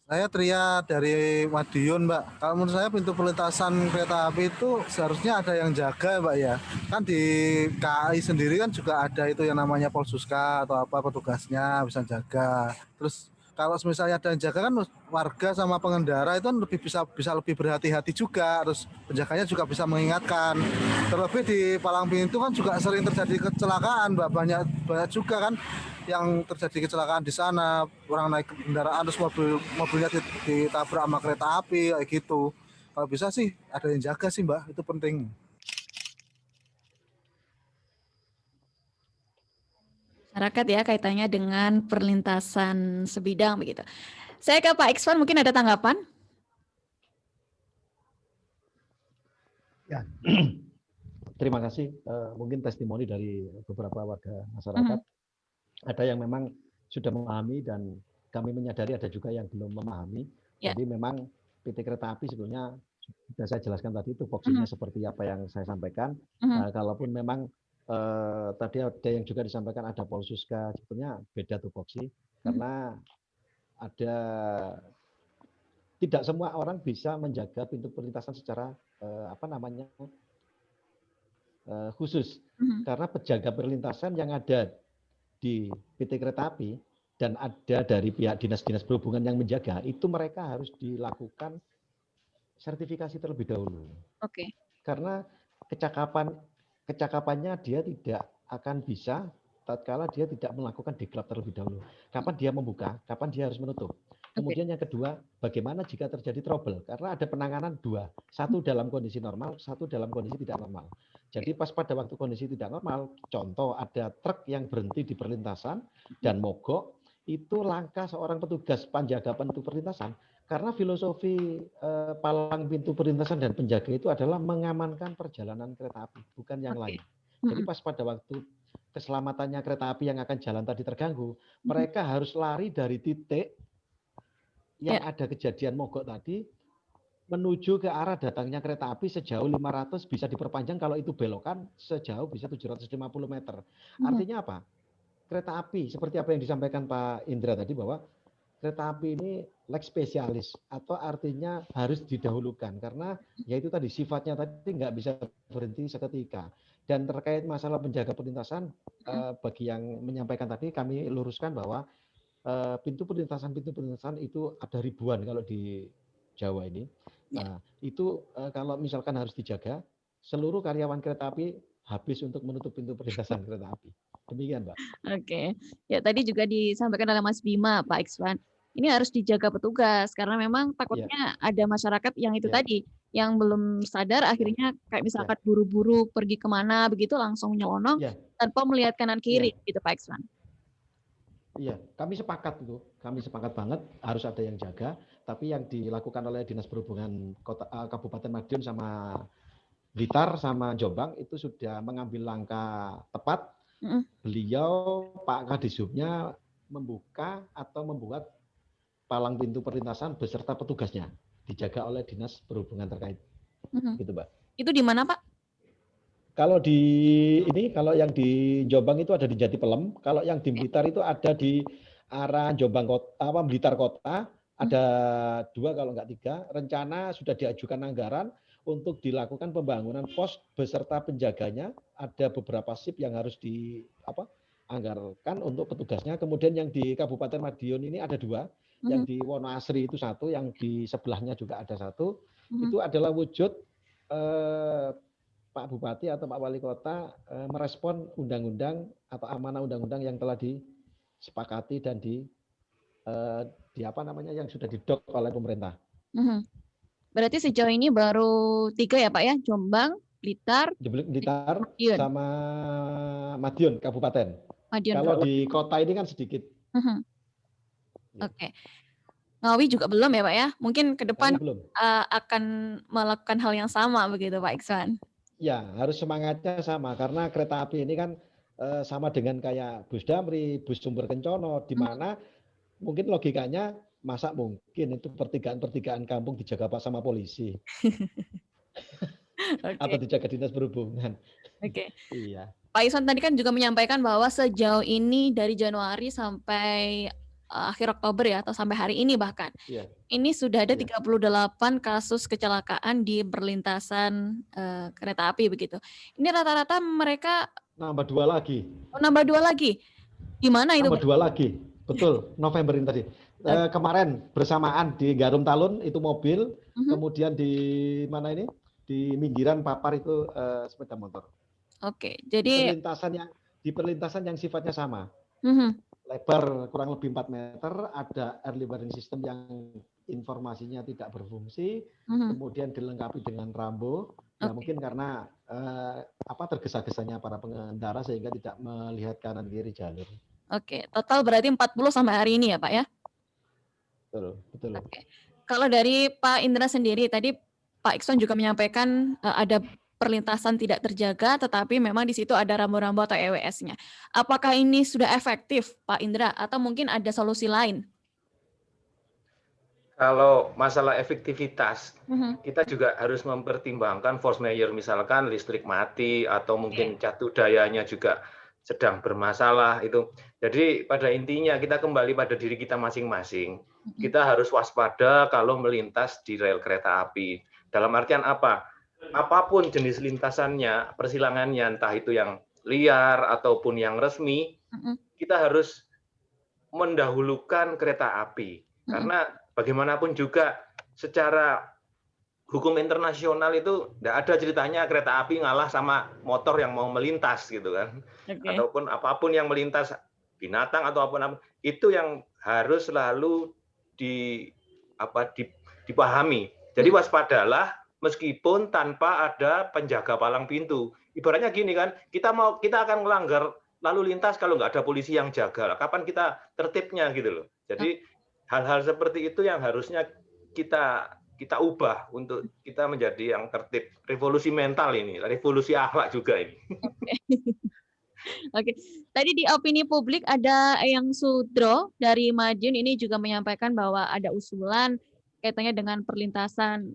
Saya Tria dari Madiun, Mbak. Kalau menurut saya pintu perlintasan kereta api itu seharusnya ada yang jaga, Mbak ya. Kan di KAI sendiri kan juga ada itu yang namanya Polsuska atau apa petugasnya bisa jaga. Terus kalau misalnya ada yang jaga kan warga sama pengendara itu kan bisa lebih berhati-hati juga. Terus penjaganya juga bisa mengingatkan. Terlebih di palang pintu kan juga sering terjadi kecelakaan, Mbak. Banyak juga kan yang terjadi kecelakaan di sana, orang naik kendaraan terus mobilnya ditabrak sama kereta api kayak gitu. Kalau bisa sih ada yang jaga sih Mbak, itu penting. Masyarakat ya kaitannya dengan perlintasan sebidang begitu. Saya ke Pak Iksvan, mungkin ada tanggapan? Ya, terima kasih. Mungkin testimoni dari beberapa warga masyarakat. Ada yang memang sudah memahami dan kami menyadari ada juga yang belum memahami. Ya. Jadi memang PT Kereta Api sebetulnya sudah saya jelaskan tadi tupoksinya seperti apa yang saya sampaikan. Kalaupun memang tadi ada yang juga disampaikan ada Polsuska, sebetulnya beda tupoksi karena ada tidak semua orang bisa menjaga pintu perlintasan secara khusus karena penjaga perlintasan yang ada di PT Kereta Api dan ada dari pihak dinas-dinas perhubungan yang menjaga, itu mereka harus dilakukan sertifikasi terlebih dahulu. Oke. Karena kecakapannya dia tidak akan bisa tatkala dia tidak melakukan diklat terlebih dahulu. Kapan dia membuka, kapan dia harus menutup. Kemudian yang kedua, bagaimana jika terjadi trouble? Karena ada penanganan dua, satu dalam kondisi normal, satu dalam kondisi tidak normal. Jadi pas pada waktu kondisi tidak normal, contoh ada truk yang berhenti di perlintasan dan mogok, itu langkah seorang petugas penjaga pintu perlintasan. Karena filosofi palang pintu perlintasan dan penjaga itu adalah mengamankan perjalanan kereta api, bukan yang lain. Jadi pas pada waktu keselamatannya kereta api yang akan jalan tadi terganggu, mereka harus lari dari titik yang ada kejadian mogok tadi menuju ke arah datangnya kereta api sejauh 500 bisa diperpanjang kalau itu belokan sejauh bisa 750 meter. Artinya apa? Kereta api seperti apa yang disampaikan Pak Indra tadi bahwa kereta api ini leg spesialis atau artinya harus didahulukan karena yaitu tadi sifatnya tadi nggak bisa berhenti seketika. Dan terkait masalah penjaga perlintasan bagi yang menyampaikan tadi kami luruskan bahwa pintu perlintasan itu ada ribuan kalau di Jawa ini. Nah, itu kalau misalkan harus dijaga, seluruh karyawan kereta api habis untuk menutup pintu perlintasan kereta api. Demikian, Mbak. Oke. Ya, tadi juga disampaikan oleh Mas Bima, Pak Iksvan. Ini harus dijaga petugas karena memang takutnya ada masyarakat yang itu tadi yang belum sadar akhirnya kayak misalkan buru-buru pergi kemana begitu langsung nyelonong tanpa melihat kanan kiri gitu Pak Iksvan. Iya, kami sepakat itu. Kami sepakat banget harus ada yang jaga. tapi yang dilakukan oleh Dinas Perhubungan Kabupaten Madiun sama Blitar sama Jombang itu sudah mengambil langkah tepat. Beliau Pak Kadishubnya membuka atau membuat palang pintu perlintasan beserta petugasnya dijaga oleh Dinas Perhubungan terkait. Gitu, Mbak. Itu di mana, Pak? Kalau kalau yang di Jombang itu ada di Jati Pelem, kalau yang di Blitar itu ada di arah Jombang Kota, Blitar Kota, ada 2 kalau enggak 3. Rencana sudah diajukan anggaran untuk dilakukan pembangunan pos beserta penjaganya. Ada beberapa sip yang harus anggarkan untuk petugasnya. Kemudian yang di Kabupaten Madiun ini ada 2, yang di Wonoasri itu 1, yang di sebelahnya juga ada 1. Itu adalah wujud Pak Bupati atau Pak Wali Kota merespon undang-undang atau amanah undang-undang yang telah disepakati dan yang sudah didok oleh pemerintah. Berarti sejauh ini baru 3 ya Pak ya, Jombang, Blitar, Madiun. Sama Madiun Kabupaten. Madiun. Kalau di kota ini kan sedikit. Oke. Ngawi juga belum ya Pak ya? Mungkin ke depan akan melakukan hal yang sama begitu Pak Iksan? Ya, harus semangatnya sama karena kereta api ini kan sama dengan kayak bus Damri, bus Sumber Kencono, di mana mungkin logikanya masa mungkin itu pertigaan kampung dijaga Pak sama polisi. Atau dijaga Dinas Perhubungan. Oke. Iya. Pak Iksan tadi kan juga menyampaikan bahwa sejauh ini dari Januari sampai akhir Oktober ya, atau sampai hari ini bahkan. Ini sudah ada 38 kasus kecelakaan di perlintasan kereta api begitu. Ini rata-rata mereka nambah 2 lagi. Oh, nambah 2 lagi. Gimana itu? Nambah 2 lagi. Betul, November ini tadi. Kemarin bersamaan di Garum Talun itu mobil, kemudian di mana ini? Di Minggiran Papar itu sepeda motor. Oke, jadi di perlintasan yang sifatnya sama. Lebar kurang lebih 4 meter, ada early warning system yang informasinya tidak berfungsi, kemudian dilengkapi dengan rambo. Ya mungkin karena tergesa-gesanya para pengendara sehingga tidak melihat kanan kiri jalur. Oke, total berarti 40 sampai hari ini ya Pak ya? Betul. Oke. Kalau dari Pak Indra sendiri, tadi Pak Iksan juga menyampaikan ada perlintasan tidak terjaga, tetapi memang di situ ada rambu-rambu atau EWS-nya. Apakah ini sudah efektif, Pak Indra, atau mungkin ada solusi lain? Kalau masalah efektivitas, kita juga harus mempertimbangkan force majeure, misalkan listrik mati atau mungkin catu dayanya juga sedang bermasalah itu. Jadi pada intinya kita kembali pada diri kita masing-masing. Kita harus waspada kalau melintas di rel kereta api. Dalam artian apa? Apapun jenis lintasannya, persilangannya, entah itu yang liar ataupun yang resmi, kita harus mendahulukan kereta api. Karena bagaimanapun juga secara hukum internasional itu tidak ada ceritanya kereta api ngalah sama motor yang mau melintas gitu kan. Ataupun apapun yang melintas, binatang atau apapun itu yang harus selalu dipahami. Jadi waspadalah meskipun tanpa ada penjaga palang pintu. Ibaratnya gini kan, kita akan melanggar lalu lintas kalau nggak ada polisi yang jaga. Kapan kita tertibnya gitu loh. Jadi hal-hal seperti itu yang harusnya kita ubah untuk kita menjadi yang tertib. Revolusi mental ini, revolusi akhlak juga ini. Oke. Tadi di opini publik ada Eyang Sudro dari Madiun ini juga menyampaikan bahwa ada usulan kaitannya dengan perlintasan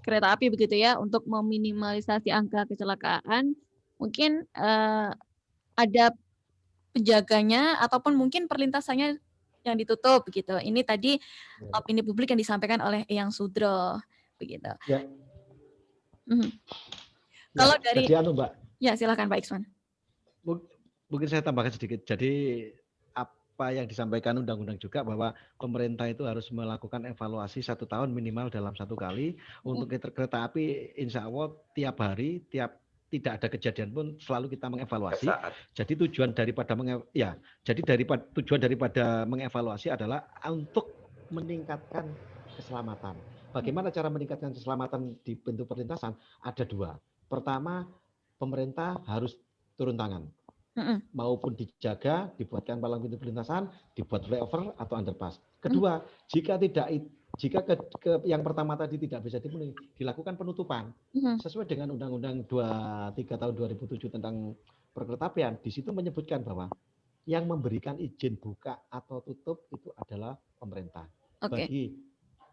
kereta api begitu ya, untuk meminimalisasi angka kecelakaan. Mungkin ada penjaganya ataupun mungkin perlintasannya yang ditutup begitu. Ini tadi opini publik yang disampaikan oleh Eyang Sudro begitu. Ya. Kalau dari Mbak. Ya, silakan Pak Iksan. Mungkin saya tambahkan sedikit. Jadi apa yang disampaikan undang-undang juga bahwa pemerintah itu harus melakukan evaluasi 1 tahun minimal dalam 1 kali. Untuk kereta api insya Allah tiap hari, tidak ada kejadian pun selalu kita mengevaluasi. Jadi tujuan daripada mengevaluasi adalah untuk meningkatkan keselamatan. Bagaimana cara meningkatkan keselamatan di pintu perlintasan? Ada 2. Pertama, pemerintah harus turun tangan. Maupun dijaga, dibuatkan palang pintu perlintasan, dibuat flyover atau underpass. Kedua, jika jika yang pertama tadi tidak bisa dipenuhi, dilakukan penutupan sesuai dengan Undang-Undang 23 tahun 2007 tentang perkeretaapian. Di situ menyebutkan bahwa yang memberikan izin buka atau tutup itu adalah pemerintah. Bagi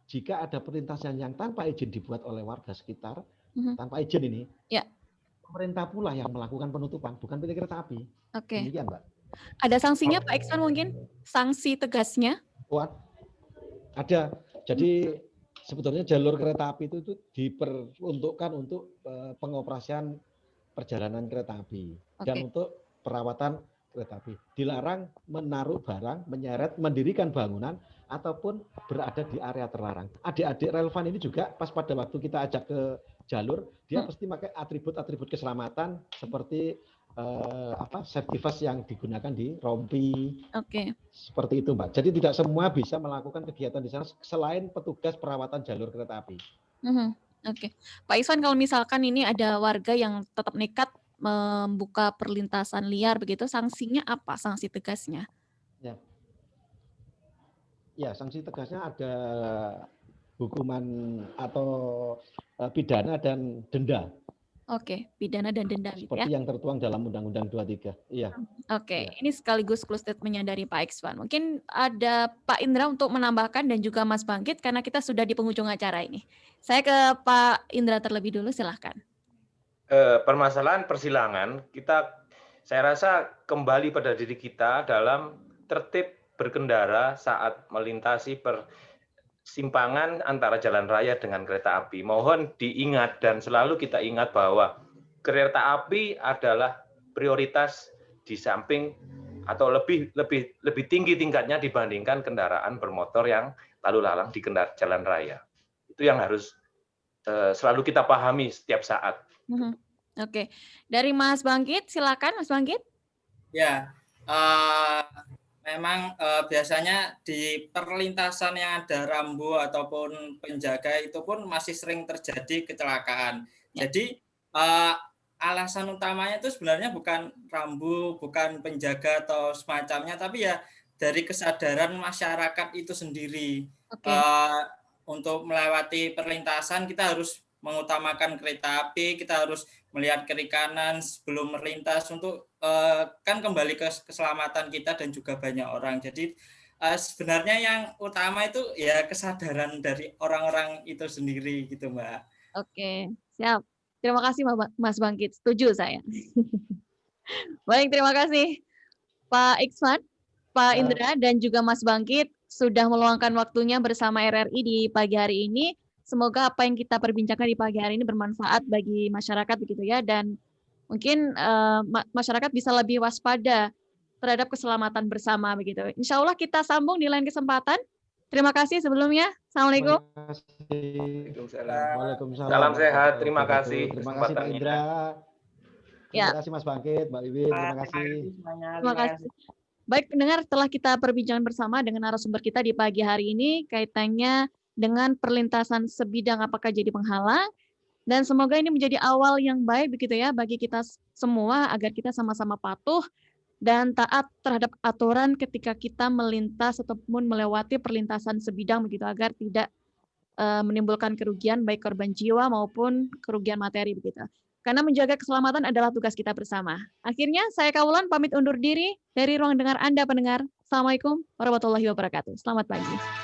jika ada perlintasan yang tanpa izin dibuat oleh warga sekitar, tanpa izin ini, pemerintah pula yang melakukan penutupan, bukan PT Kereta Api. Demikian, Mbak. Ada sanksinya, Pak Iksan mungkin? Sanksi tegasnya? Ada. Jadi sebetulnya jalur kereta api itu diperuntukkan untuk pengoperasian perjalanan kereta api dan untuk perawatan kereta api. Dilarang menaruh barang, menyeret, mendirikan bangunan ataupun berada di area terlarang. Adik-adik relevan ini juga pas pada waktu kita ajak ke jalur, dia pasti pakai atribut-atribut keselamatan seperti safety vest yang digunakan di rompi. Seperti itu, Mbak. Jadi tidak semua bisa melakukan kegiatan di sana selain petugas perawatan jalur kereta api. Pak Iswan, kalau misalkan ini ada warga yang tetap nekat membuka perlintasan liar begitu, sanksinya apa? Sanksi tegasnya? Ya, sanksi tegasnya ada hukuman atau pidana dan denda. Pidana dan denda seperti yang tertuang dalam Undang-Undang 23. Iya. Ini sekaligus close statement-nya dari Pak Iksan. Mungkin ada Pak Indra untuk menambahkan dan juga Mas Bangkit karena kita sudah di penghujung acara ini. Saya ke Pak Indra terlebih dulu, silahkan. Permasalahan persilangan saya rasa kembali pada diri kita dalam tertib berkendara saat melintasi simpangan antara jalan raya dengan kereta api. Mohon diingat dan selalu kita ingat bahwa kereta api adalah prioritas di samping atau lebih tinggi tingkatnya dibandingkan kendaraan bermotor yang lalu lalang di jalan raya. Itu yang harus selalu kita pahami setiap saat. Dari Mas Bangkit, silakan Mas Bangkit. Ya, memang biasanya di perlintasan yang ada rambu ataupun penjaga itu pun masih sering terjadi kecelakaan. Jadi alasan utamanya itu sebenarnya bukan rambu, bukan penjaga atau semacamnya, tapi ya dari kesadaran masyarakat itu sendiri. Untuk melewati perlintasan kita harus mengutamakan kereta api, kita harus melihat kiri kanan sebelum melintas untuk kan kembali ke keselamatan kita dan juga banyak orang. Jadi sebenarnya yang utama itu ya kesadaran dari orang-orang itu sendiri gitu, Mbak. Siap. Terima kasih Mas Bangkit, setuju saya. Baik, terima kasih Pak Iksan, Pak Indra dan juga Mas Bangkit sudah meluangkan waktunya bersama RRI di pagi hari ini. Semoga apa yang kita perbincangkan di pagi hari ini bermanfaat bagi masyarakat begitu ya, dan mungkin masyarakat bisa lebih waspada terhadap keselamatan bersama begitu. Insya Allah kita sambung di lain kesempatan. Terima kasih sebelumnya. Assalamualaikum. Waalaikumsalam. Salam sehat. Terima kasih. Terima kasih Pak Indra. Terima kasih Mas Bangkit, Mbak Wiwin. Terima kasih. Terima kasih. Baik pendengar, setelah kita perbincangan bersama dengan narasumber kita di pagi hari ini kaitannya dengan perlintasan sebidang apakah jadi penghalang, dan semoga ini menjadi awal yang baik begitu ya bagi kita semua agar kita sama-sama patuh dan taat terhadap aturan ketika kita melintas ataupun melewati perlintasan sebidang begitu agar tidak menimbulkan kerugian baik korban jiwa maupun kerugian materi begitu. Karena menjaga keselamatan adalah tugas kita bersama. Akhirnya saya Kaulan pamit undur diri dari ruang dengar Anda pendengar. Assalamualaikum warahmatullahi wabarakatuh. Selamat pagi.